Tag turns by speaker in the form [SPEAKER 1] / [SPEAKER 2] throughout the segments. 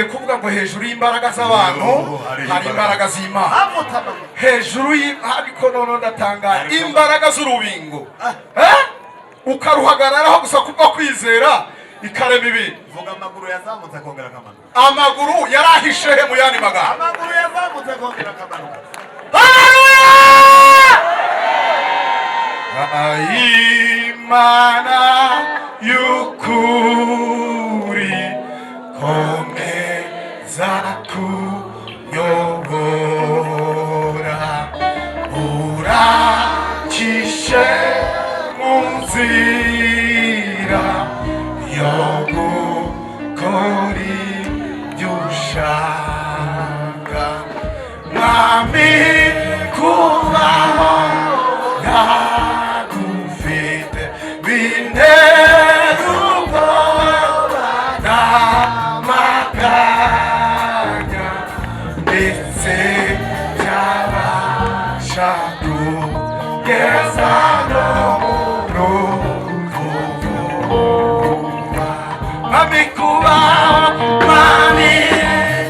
[SPEAKER 1] kuvuga ngo hejuru y'imbaraga z'abantu hari imbaraga z'Imana. Hejuru y'ariko none ndatanga imbaraga z'urubingo ukaruhagararaho gusa kubwo kwizera ikarema ibintu.
[SPEAKER 2] Vuga amaguru yazamutse akongera akamanuka.
[SPEAKER 1] Amaguru yarahishe he mu yandi magambo.
[SPEAKER 2] Amaguru yazamutse akongera akamanuka.
[SPEAKER 1] Haleluya! Imana y'ukuri komeza kunyobora uracishe mu nzira yo gukora ibyo ushaka mwami kubaho ntagufite bintera ubwoba n'amaganya ndetse byabasha kugeza no mu ruvuba mwami kubaho mwami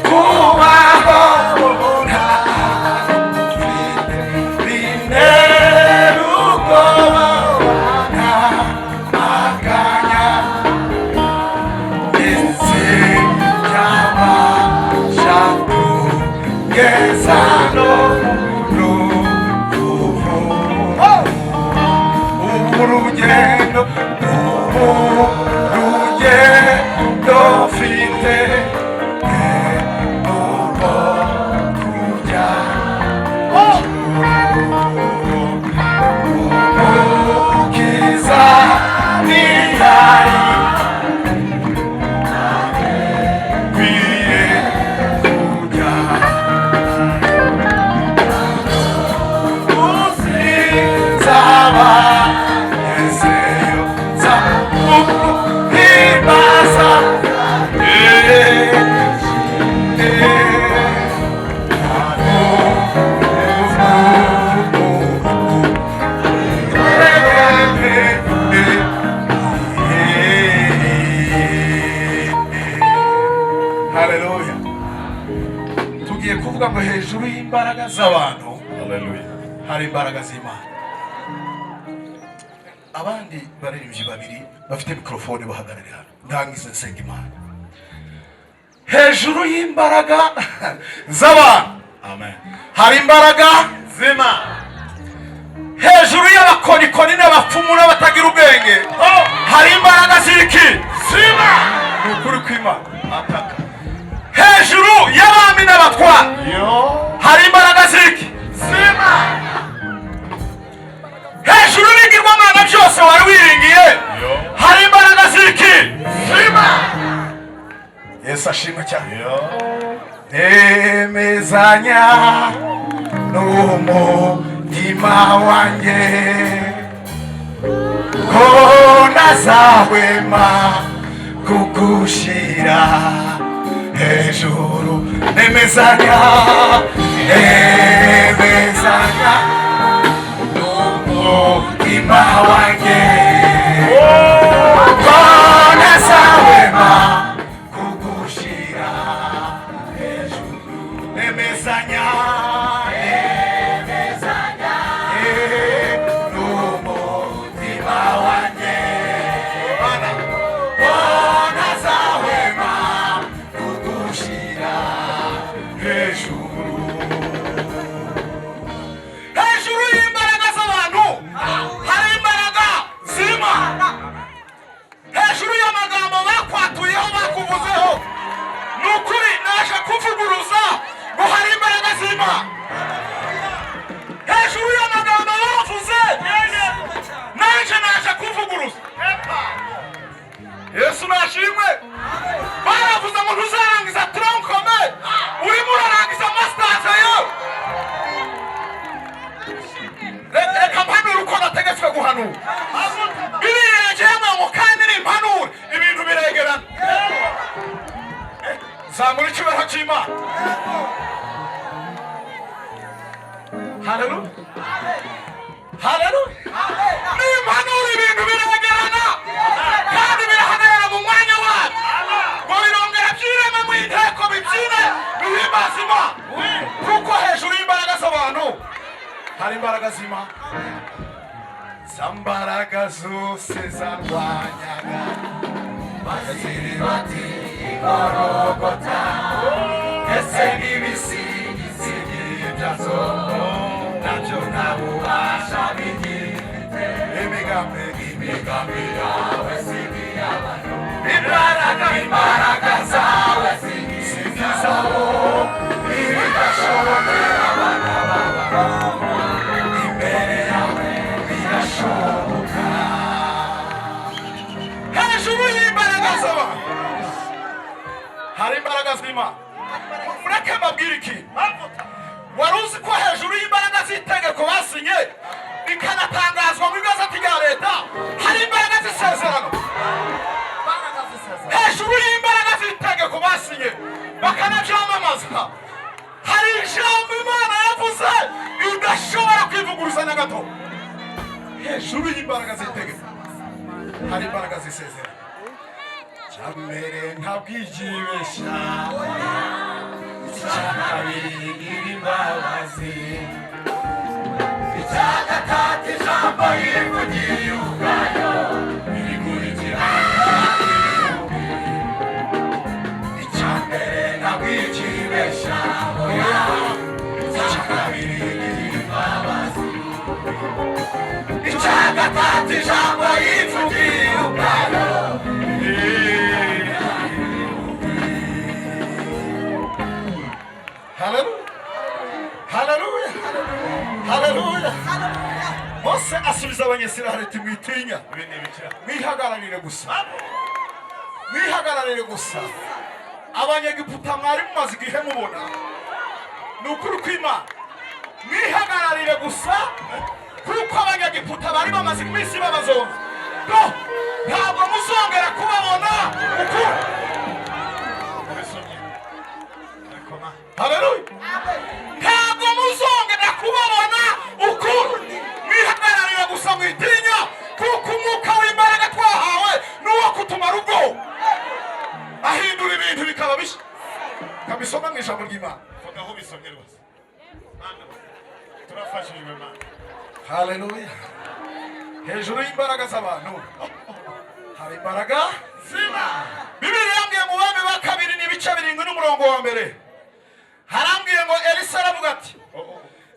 [SPEAKER 1] kubaho ntagufite bintera ubwoba n'amaganya ndetse byabasha kugeza no mu ruvuba urugendo mfite urwo kujya umukiza ntiyari nkwiye kujya nzaba ngezeyo nzamuhimbaza Haleluya. Tugiye kuvuga ngo hejuru y'imbaraga z'abantu hari imbaraga z'Imana. Abandi baririmbyi babiri bafite mikrofone bahagarare hano ndangize nsenga Imana. Hejuru y'imbaraga z'abantu hari imbaraga z'Imana. Hejuru y'abakonikoni n'abapfumu n'abatagira ubwenge hari imbaraga z'iki z'Imana. Ni ukuri kw'Imana. Hejuru y'abami n'abatwara hari imbaraga z'iki z'Imana. Hejuru y'ibigirwamana byose wari wiringiye hari imbaraga z'iki z'Imana. Yesu ashimwe cyane. Nemezanya n'umutima wanjye ko ntazahwema kugushira hejuru. Nemezanya n'umutima wanjye ko ntazahwema kugushira hejuru. Nemezanya n'umutima wanjye ko ntazahwema kugushira hejuru. Hejuru y'imbaraga z'abantu hari imbaraga z'Imana. Hejuru y'amagambo bakwatuyeho bakuvuzeho ni ukuri naje kuvuguruza ngo hari imbaraga z'Imana. Hejuru y'amagambo bavuze naje kuvuguruza. Yesu nashimwe. Baravuze ngo ntuzarangiza tronkome urimo urarangiza masters yo. Reka mpanura uko nategetswe guhanura. Bibiliya yagiyemo ngo kandi nimpanura ibintu biregerana. Zamura icyubahiro cy'Imana. Haleluya. Haleluya. Nimpanura ibintu biregerana kandi birahagarara mu mwanya wabyo. Ngo birongera byireme mu inteko hari imbaraga z'Imana zambaraga zose zarwanyaga baziri bati igorogota ese n'ibisigizi by'ibyazo nabyo nta bubasha bigifite imigambi yawe si iy'abantu imbaraga zawe si izabo ibidashobokera abana b'abantu imbere yawe birashoboka hejuru y'imbaraga z'abantu hari imbaraga z'Imana mureke mbabwire iki wari uzi ko hejuru y'imbaraga z'itegeko basinye bikanatangazwa mu igazeti rya leta hari imbaraga z'isezerano hejuru y'imbaraga z'itegeko basinye bakanabyamamaza hari ijambo Imana yavuze udashobora kwivuguruza na gato hejuru y'imbaraga z'itegeko hari imbaraga z'isezerano cyambere ntabwijibesha icyakabiri n'imbabazi icyagatatu ijambo yivugiye ubwayo irikurikira icyambere ntabwijibesha icyakabiri n'imbabazi icyagatatu ijambo yivugiye ubwayo Haleluya. Haleluya. Mose asubiza abanyesiraheli ati mwitinya mwihagararire gusa abanyegiputa mwari mumaze igihe mubona ni ukuri kw'Imana mwihagararire gusa kuko abanyegiputa bari bamaze iminsi babazonga ntabwo muzongera kubabona ukuri. Haleluya. Ntabwo muzongera kubabona ukuri mwihagararire gusa mwitinya kuko umwuka w'imbaraga twahawe n'uwo kutumara ubwoba ahindura ibintu bikaba bishya kabisoma mu ijambo ry'Imana vuga aho bisomye rwose turafashijwe Mana. Haleluya. Hejuru y'imbaraga z'abantu hari imbaraga z'Imana. Bibiliya yambwiye mu Bami ba kabiri n'ibice 7 n'umurongo wa mbere harambwiye ngo Elisa aravuga ati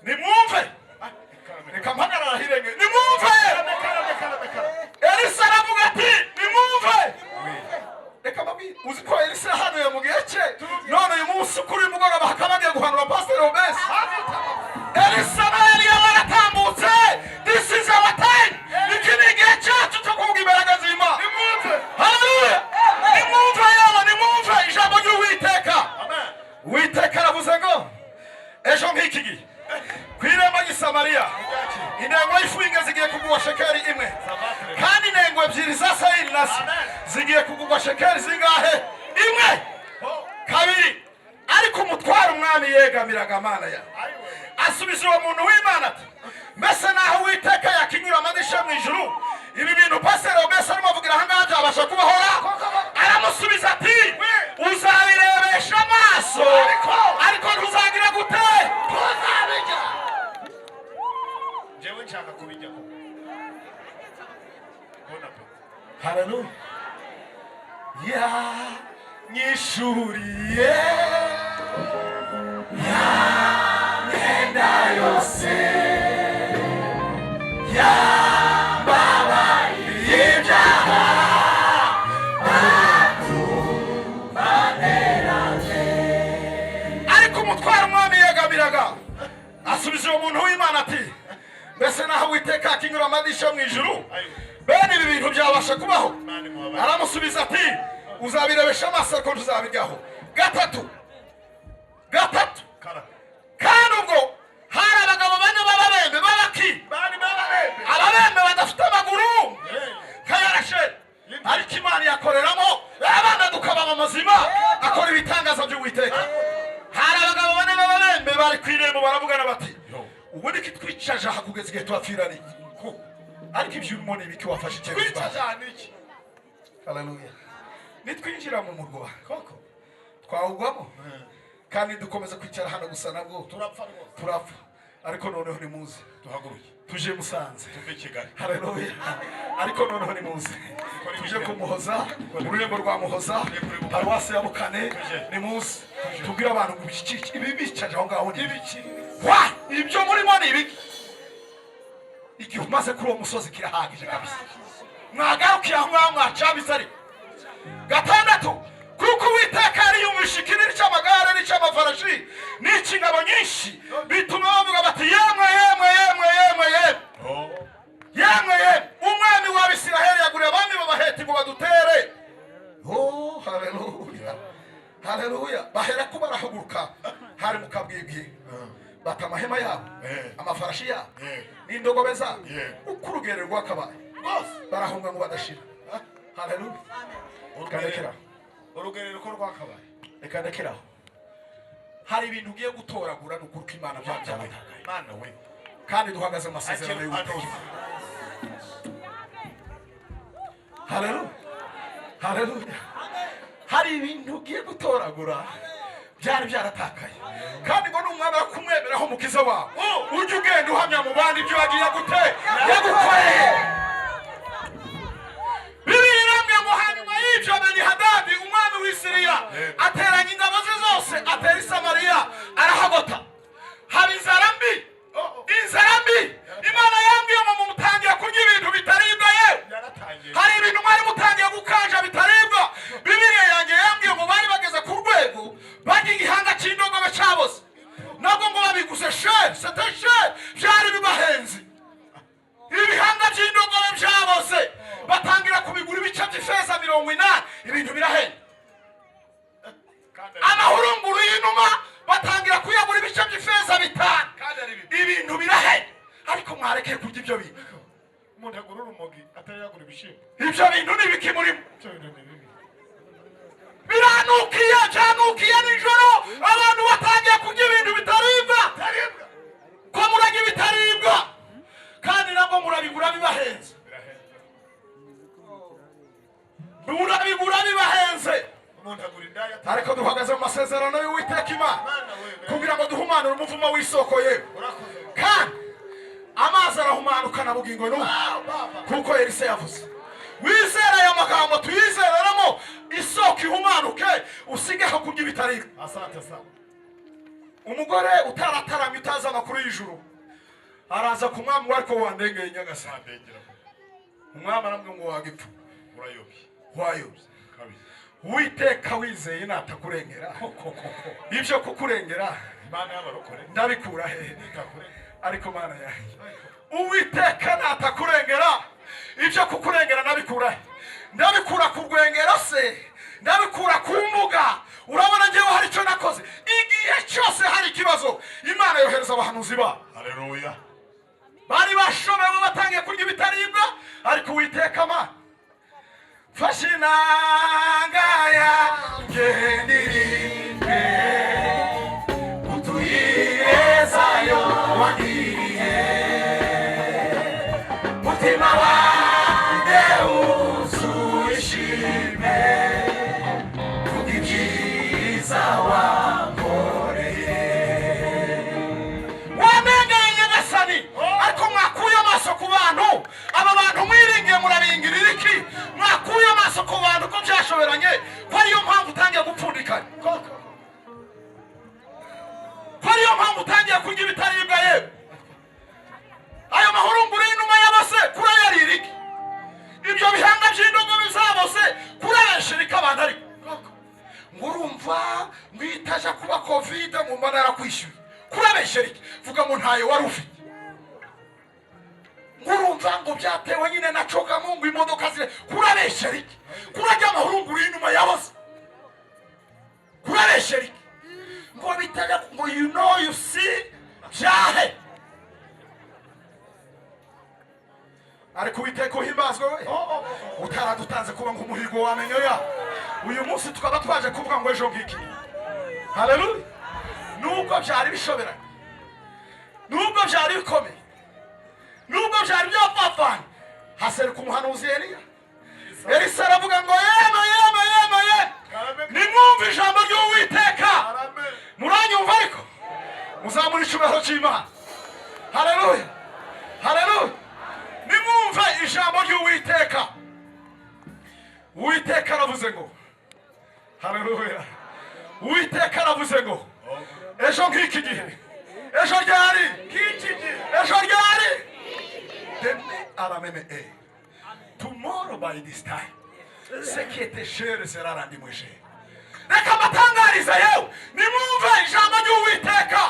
[SPEAKER 1] nimwumve reka mpagarara hirenge nimwumve Elisa aravuga ati nimwumve reka babi uzi ko Elisa hanuye mu gihe cye none uyu munsi kuri uyu mugoroba hakaba agiye guhanura Pastor Obesi Elisa nawe yaratambutse this is our time iki ni igihe cyacu cyo kuvuga imbaraga z'Imana nimwumve. Haleluya. Nimwumve ijambo ry'Uwiteka. Uwiteka aravuze ngo ejo nk'iki gihe ku irembo ry'i Samariya inengo y'ifu y'inka zigiye kugurwa shekeli imwe kandi inengo ebyiri za sayiri nazo zigiye kugurwa shekeli zingahe imwe kabiri ariko umutware umwami yegamiraga Mana ya asubiza uwo muntu w'Imana ati mbese naho Uwiteka yakinyura amadisha mu ijuru ibi bintu Pastor Obesi arimo avugira ahangaha byabasha kubahora. Aramusubiza ati uzabirebesha amaso ariko ntuzagira gute ntuzabijya. Jewe nshaka kubijya ko haleluya ya nyishuriye ya nenda yose ya asubiza uwo muntu w'Imana ati mbese naho Uwiteka akinyura amadisha mu ijuru bene ibi bintu byabasha kubaho. Aramusubiza ati uzabirebesha amaso ariko ntuzabijyaho. Gatatu kandi ubwo hari abagabo bane b'ababembe b'abaki ababembe badafite amaguru nkayarashe ariko Imana yakoreramo abana dukaba mazima akora ibitangaza by'Uwiteka. Hari abagabo bane b'ababembe bari ku irembo baravugana bati ubundi kitwicaje aha kugeza igihe twapfirana ariko ibyo urimo ni ibiki wafashe icyemezo twicaje aha niki. Haleluya. Nitwinjira mu murwa koko twawugwamo kandi dukomeza kwicara hano gusa nabwo turapfa ariko noneho ni muze
[SPEAKER 2] tuhaguruke
[SPEAKER 1] tuje Musanze
[SPEAKER 2] tuve Kigali.
[SPEAKER 1] haleluya ariko noneho ni muze tuje kumuhoza ururembo rwa Muhoza paruwasi ya Bukane ni muze tubwira abantu ibi bicaje aho ngaho ni ibiki ibyo murimo ni ibiki igihe umaze kuri uwo musozi kirahagije kabisa mwagarukiye aho ngaho mwacabise ari gatandatu kuko Uwiteka yari yumvishe ikinini cy'amagare n'icy'amafarashi n'ikingabo nyinshi bituma bavuga bati yemwe umwami w'Abisiraheli yaguriye abami b'Abaheti ngo badutere. Haleluya bahera ko barahaguruka hari mu kabwibwi bata amahema yabo amafarashi yabo n'indogobe zabo uko urugero rwakabaye barahunga ngo badashira. Haleluya kanekera
[SPEAKER 2] urugerero ko rwakabaye
[SPEAKER 1] reka ndekeraho hari ibintu ugiye gutoragura n'ukuruka Imana byabyabaye
[SPEAKER 2] Imana we
[SPEAKER 1] kandi duhagaze mu masezerano y'Uwiteka. Haleluya hari ibintu ugiye gutoragura byari byaratakaye kandi ngo n'umwana wo kumwemeraho umukiza wawe ujye ugenda uhamya mu bandi ibyo wagiye gute yagukoreye. Beni-Hadadi umwami w'Isiriya ateranya ingabo ze zose atera i Samariya arahagota. Hari inzara mbi Imana yambwiye ngo mumutangiye kurya ibintu bitaribwa yewe hari ibintu mwari mutangiye gukanja bitaribwa. Bibiliya yanjye yambwiye ngo bari bageze ku rwego barya igihanga cy'indogobe cyaboze nabwo ngo babiguze sheri byari bibahenze ibihanga by'indogobe byaboze batangira kubigura ibice by'ifeza 80 ibintu birahenda. Amahurunguru y'inuma batangira kuyagura ibice by'ifeza 5 ibintu birahenda. Ariko mwarekeye kurya ibyo bintu
[SPEAKER 2] umuntu agura urumogi atayagura ibishimbo
[SPEAKER 1] ibyo bintu n'ibiki murimo biranukiye nijoro abantu batangiye kurya ibintu bitaribwa ko murajya ibitaribwa kandi nabwo murabigura bibahenze ariko duhagaze mu masezerano y'Uwiteka Imana kugira ngo duhumanure umuvumo w'isoko ye kandi amazi arahumanuka na bugingo n'ubu kuko Elisa yavuze. Wizera aya magambo tuyizereramo isoko ihumanuke usigeho kurya ibitaribwa.
[SPEAKER 2] Asante sana.
[SPEAKER 1] Umugore utarataramye utazi amakuru y'ijuru araza ku mwami wariko wandengeye Nyagasani. Umwami aramubwira ngo wagipfu wayobye Uwiteka wizeye natakurengera ibyo kukurengera
[SPEAKER 2] Imana y'abarokore
[SPEAKER 1] ndabikura hehe ariko Mana yanjye Uwiteka natakurengera ibyo kukurengera nabikura ndabikura ku rwengero se ndabikura ku mbuga. Urabona ngewe hari icyo nakoze igihe cyose hari ikibazo Imana yohereza abahanuzi ba.
[SPEAKER 2] Haleluya
[SPEAKER 1] bari bashobewe batangiye kurya ibitaribwa ariko Uwiteka Mana fashe inanga yanjye ndirimbe utuyirezayo wangiriye mutima wanjye wuzuye ishimwe kubw'ibyiza wankoreye. Wamenye Nyagasani ariko mwakuye amaso ku bantu aba bantu mwiringiye murabingirira iki? Mwakuye amaso ku bantu ko byashoberanye ko ariyo mpamvu utangiye gupfundikanya ko ariyo mpamvu utangiye kurya ibitaribwa yewe ayo mahurunguru y'inuma y'abase kurayarira iki? Ibyo bihanga by'indogobe zabose kurabeshirika abantu ariko ngo urumva ngo itaja kuba covid mu mbana yarakwishyuye kurabeshirika vuga ngo ntayo wari ufite. Ngurumva ngo byatewe nyine na coka mungu imodoka zire kurabeshirika kurajya amahurunguru y'inuma y'abase kurabeshirika ngo bitaja ngo you see byahe ariko Uwiteka uhimbazwe we utaradutanze kuba nk'umuhigo wamenyo ya uyu munsi tukaba twaje kuvuga ngo ejo ngiki. Haleluya nubwo byari bishoberanye nubwo byari bikomeye nubwo byari byapfapfanye haseruka umuhanuzi Elisa aravuga ngo yeme nimwumve ijambo ry'Uwiteka muranyumva ariko muzamura icyubahiro cy'Imana haleluya haleluya nimwumve ijambo ry'Uwiteka. Uwiteka aravuze ngo haleluya. Uwiteka aravuze ngo ejo nk'iki gihe, ejo ryari nk'iki gihe, ejo ryari demi arameme tomorrow by this time ce qui était cher sera rendu moins cher. Reka batangariza yewe nimwumve ijambo ry'Uwiteka.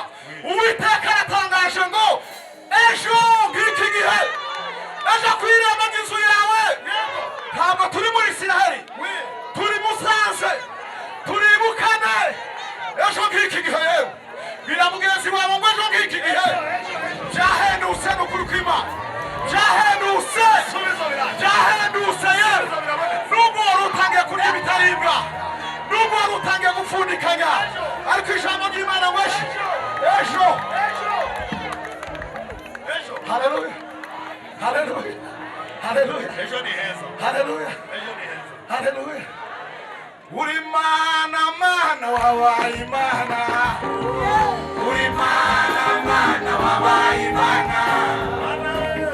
[SPEAKER 1] Uwiteka aratangaje ngo ejo nk'iki gihe, ejo ku irembo ry'inzu yawe. Ntabwo turi muri Isiraheli, turi Musanze, turi Bukane. Ejo nk'iki gihe yewe bwira mugenzi wawe ngo ejo nk'iki gihe byahendutse n'ukuri kw'Imana, byahendutse byahendutse yewe. Nubwo wari utangiye kurya ibitaribwa, nubwo wari utangiye gupfundikanya, ariko ijambo ry'Imana ngo ejo haleluya haleluya haleluya
[SPEAKER 2] ejo ni heza,
[SPEAKER 1] haleluya
[SPEAKER 2] ejo ni heza.
[SPEAKER 1] haleluya. Uri Mana Mana wabaye Imana, uri Mana Mana wabaye Imana,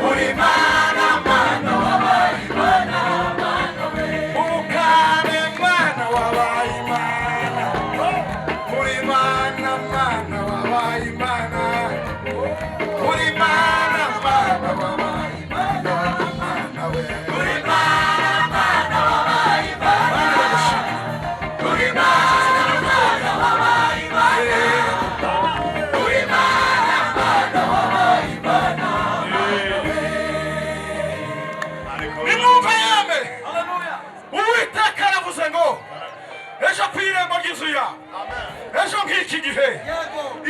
[SPEAKER 1] uri Mana Mana wabaye Imana, Ukane Mana wabaye Imana, uri Mana Mana wabaye Imana, uri Mana Mana wabaye Imana, uri Mana Mana wabaye Imana. Uwiteka aravuze ngo ejo ku irembo ry'inzu yawe, ejo nk'iki gihe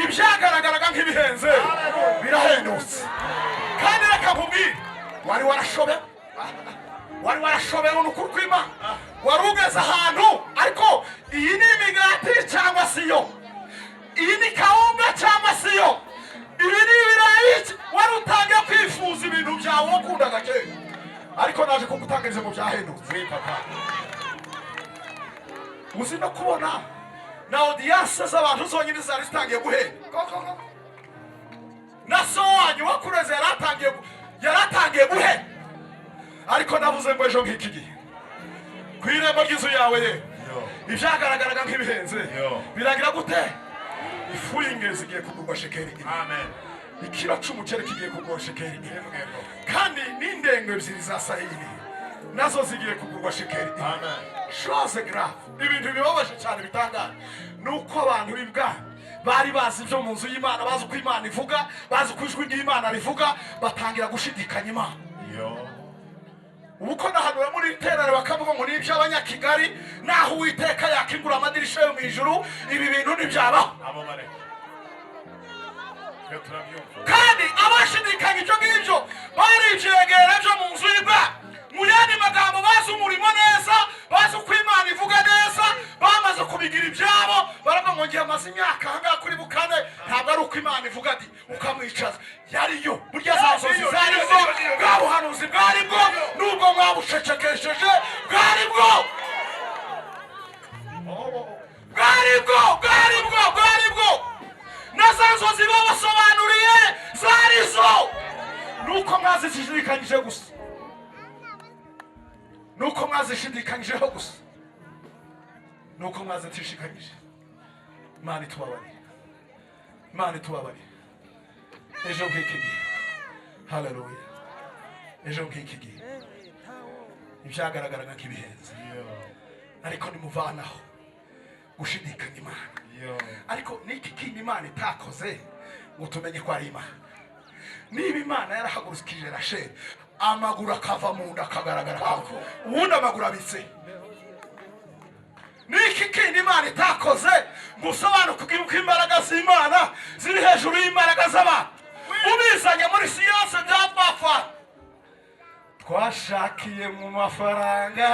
[SPEAKER 1] ibyagaragaraga nk'ibihenze birahendutse. Kandi reka nkubwire, wari warashobewe n'ukuri kw'Imana, wari ugeze ahantu, ariko iyi ni imigati cyangwa si yo, iyi ni kawunga cyangwa si yo, ibi ni ibirayi, wari utangiye kwifuza ibintu byawe wakundaga kera, ariko naje kugutangariza ngo byahendutse. Uzi no kubona na audience z'abantu zonyine zari zitangiye guhenda, na so wanyu wakureze yaratangiye guhenda, ariko navuze ngo ejo nk'iki gihe ku irembo ry'inzu yawe ye ibyagaragaraga nk'ibihenze biragira gute? Ifu y'ingezi igiye kugurwa shekeri
[SPEAKER 2] Amen.
[SPEAKER 1] ikiro cy'umuceri kigiye kugurwa shekeri, kandi n'indengo ebyiri za sayiri nazo zigiye kugurwa shekeri.
[SPEAKER 2] Amen.
[SPEAKER 1] Chose grave. Ibintu bibabaje cyane bitangaje nuko abantu b'ibwami bari bazi ibyo mu nzu y'Imana, bazi uko Imana ivuga, bazi uko ijwi ry'Imana rivuga, batangira gushidikanya Imana. Uko nahanura muri iterane bakavuga ngo ni iby'Abanyakigali, naho Uwiteka yakingura amadirisha yo mu ijuru, ibi bintu ntibyabaho. Kandi abashidikanya ibyo ngibyo bari ibyegera byo mu nzu y'Imana. Mu yandi magambo bazi umurimo neza, bazi uko Imana ivuga neza, bamaze kubigira ibyabo, baravuga ngo ngiye amaze imyaka ahangaha kuri Bukane, ntabwo ari uko Imana ivuga ati ukamwicaza. Yariyo burya za nzozi zari zo, bwa buhanuzi bwari bwo, nubwo mwabucecekesheje bwari bwo, bwari bwo, na za nzozi babasobanuriye zari zo, nuko mwazishidikanyije gusa, nuko mwazishidikanyijeho gusa, nuko mwazitishikanyije. Imana itubabarire, Imana itubabarire. Ejo nk'iki gihe, haleluya, ejo nk'iki gihe ibyagaragaraga nk'ibihenze, ariko nimuvanaho gushidikanya Imana. Ariko niki kintu Imana itakoze ngo tumenye ko ari Imana. Niba Imana yarahagurukije Rasheli, amaguru akava mu nda akagaragara kako, ubundi amaguru abitse. Niki kintu Imana itakoze ngo usobanukirwe uko imbaraga z'Imana ziri hejuru y'imbaraga z'abantu. Ubizanye muri siyanse byapfa, twashakiye mu mafaranga,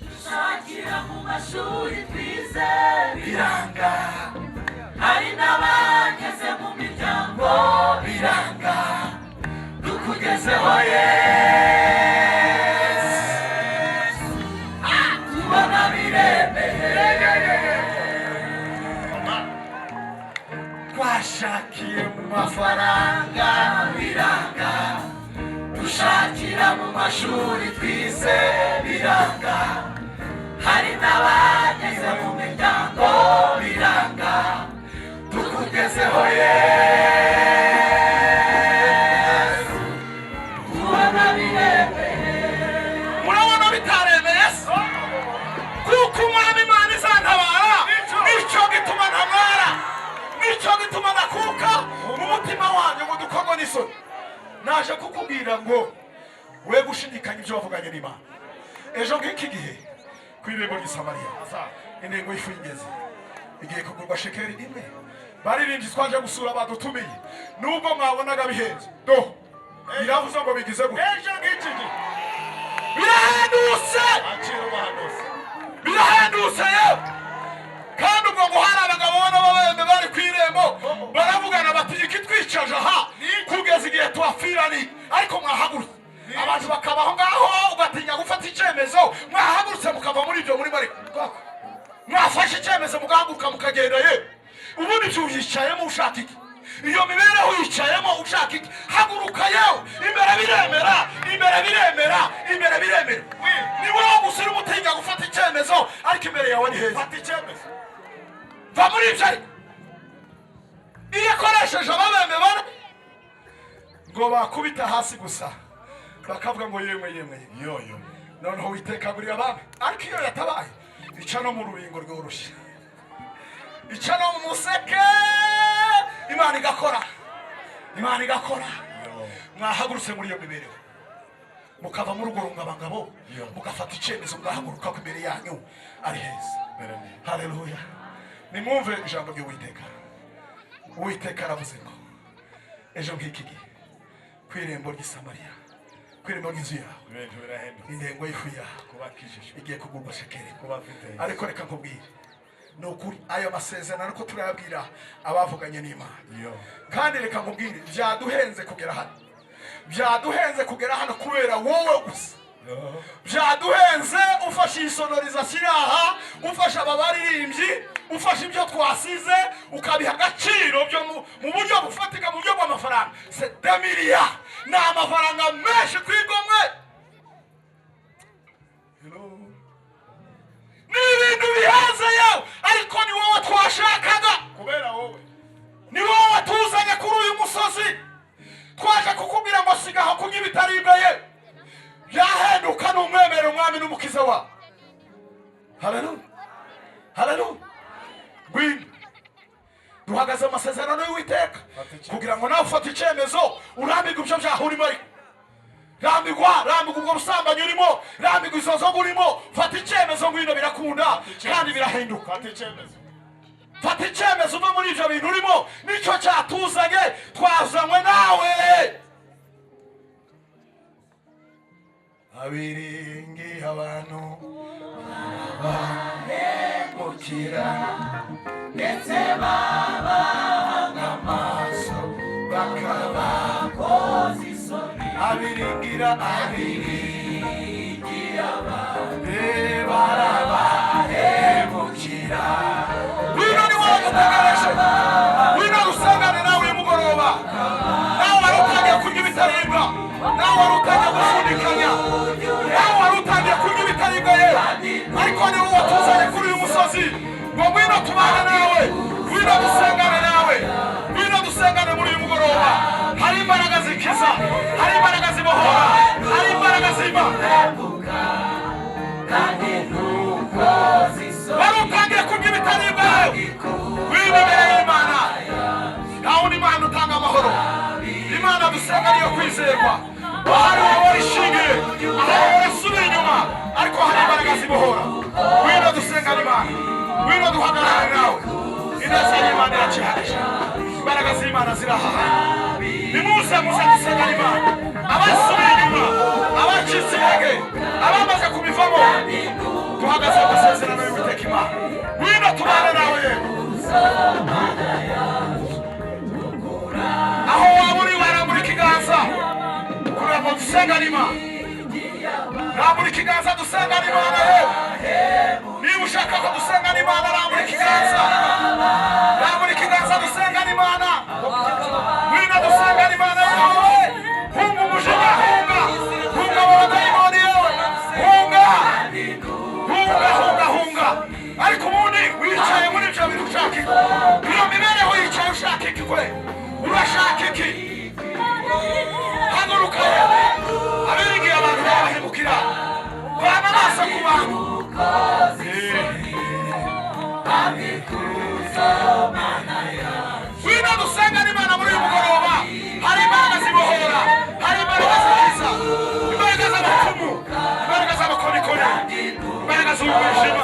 [SPEAKER 3] dushakira mu mashuri twize
[SPEAKER 1] biranga,
[SPEAKER 3] hari n'abageze mu miryango
[SPEAKER 1] biranga,
[SPEAKER 3] tukugezeho Yesu, tubona biremeye.
[SPEAKER 1] twashakiye dushakiye mu mafaranga biranga, dushakira mu mashuri twize biranga, hari n'abageze mu miryango biranga, tukugezeho Yesu tubona birebeye. Murabona bitaremeye se? Kuko umwami Imana izantabara, nicyo gituma ntamwara, nicyo gituma nakuka mu mutima wanjye ngo dukorwe n'isoni. Naje kukubwira ngo we gushidikanya ibyo wavuganye n'Imana. Ejo ngiki gihe ku irembo ry'i Samariya intego y'ifu y'ingezi igiye kugurwa shekeri imwe. Baririmbye twaje gusura badutumiye, nubwo mwabonaga bihenze do biravuze ngo bigize gute. Ejo ngiki gihe birahendutse, birahendutse yewe. Kandi ubwo ngo hari abagabo n'ababembe bari ku irembo baravugana bati iki twicaje aha kugeza igihe tuwapfirani, ariko mwahagurutse abantu bakabaho ngaho ugatinya gufata icyemezo, mwahagurutse mukava muri ibyo muri bari mwafashe icyemezo mugahaguruka mukagenda ye. Ubundi byo uyicayemo ushaka iki? Iyo mibereho uyicayemo ushaka iki? Haguruka yewe, imbere biremera, imbere biremera, imbere biremera. Ni wowe gusira umutinya gufata icyemezo, ariko imbere yawe ni heza. Fata icyemezo, va muri ibyo. Iyo akoresheje ababembe bane ngo bakubita hasi gusa bakavuga ngo yemwe yoyo, noneho Uwiteka agurira abami. Ariko iyo yatabaye ica no mu rubingo rworoshye, ica no mu museke, Imana igakora, Imana igakora. Mwahagurutse muri iyo mibereho mukava muri urwo rungabangabo mugafata icyemezo, mwahaguruka ko imbere yanyu ari heza. Haleluya. Nimwumve ijambo ry'Uwiteka. Uwiteka aravuze ngo ejo ngiki gihe ku irembo ry'i Samariya, ku irembo ry'inzu yawe, intego y'ifu yawe igiye kugurwa shekeri. Ariko reka nkubwire ni ukuri, ayo masezerano ariko turayabwira abavuganye n'Imana. Kandi reka nkubwire byaduhenze kugera hano, byaduhenze kugera hano kubera wowe gusa. Byaduhenze ufashe isonorizasiyo aha, ufashe ababaririmbyi, ufashe ibyo twasize ukabiha agaciro byo mu buryo bufatika, mu buryo bw'amafaranga. C'est 2 milliards, ni amafaranga menshi kwigomwe. Ni ibintu bihaze yewe, ariko ni wowe twashakaga, kubera wowe ni wowe watuzanye kuri uyu musozi. Twaje kukubwira ngo sigaho kurya ibitaribeye, byahenduka n'umwemero umwami n'umukiza wawe. Haleluya, haleluya. Ngwino duhagaze amasezerano y'Uwiteka kugira ngo nawe ufate icyemezo, urambirwe ibyo byaha urimo, rambirwa ubwo busambanyi urimo, rambirwa izo nzoga urimo. Fata icyemezo, ngwino birakunda kandi birahinduka. Fata icyemezo uva muri ibyo bintu urimo, nicyo cyatuzanye, twazanywe nawe. Abiringi abantu bahemukira ndetse babahanga amaso bakabakoza isoni. Abiringira abantu barabahemukira. Wino ni wowe utegereje, wino usangane nawe uyu mugoroba. Nawe wari utangiye kurya ibitaribwa, nawe wari utangiye gufundikanya, nawe wari utangiye kurya ibitaribwa yewe, ariko ni wowe watuzanye kuri uyu musozi ngo wino tubane nawe, wino dusengane nawe, wino dusengane muri uyu mugoroba. Hari imbaraga zikiza, hari imbaraga zibohora, hari imbaraga zima. Wari utangiye kurya ibitaribwa yewe, wino imbere y'Imana. Nawe ni Imana utanga amahoro, Imana dusenga niyo kwizerwa. Hari wowe ishingiye, hari wowe asubiye inyuma, ariko hari imbaraga zibohora. Wino dusengane Imana, wino duhagarare nawe. Ineza y'Imana iracihaje, imbaraga z'Imana zirahaha. Nimuze dusengane Imana, abasubiye inyuma, abacitse intege, abamaze kubivamo. Duhagaze amasezerano y'Uwiteka Imana, wino tubane nawe yewe. Aho waba uri warambura ikiganza kugira ngo dusengane Imana. Rambura ikiganza dusengane Imana yewe. Niba ushaka ko dusengane Imana, rambura ikiganza, rambura ikiganza dusengane Imana. wino dusenga n'Imana muri uyu mugoroba. Hari imbaraga zibohora, hari imbaraga zikiza, imbaraga z'abapfumu, imbaraga z'abakonikoni, imbaraga z'umwijima.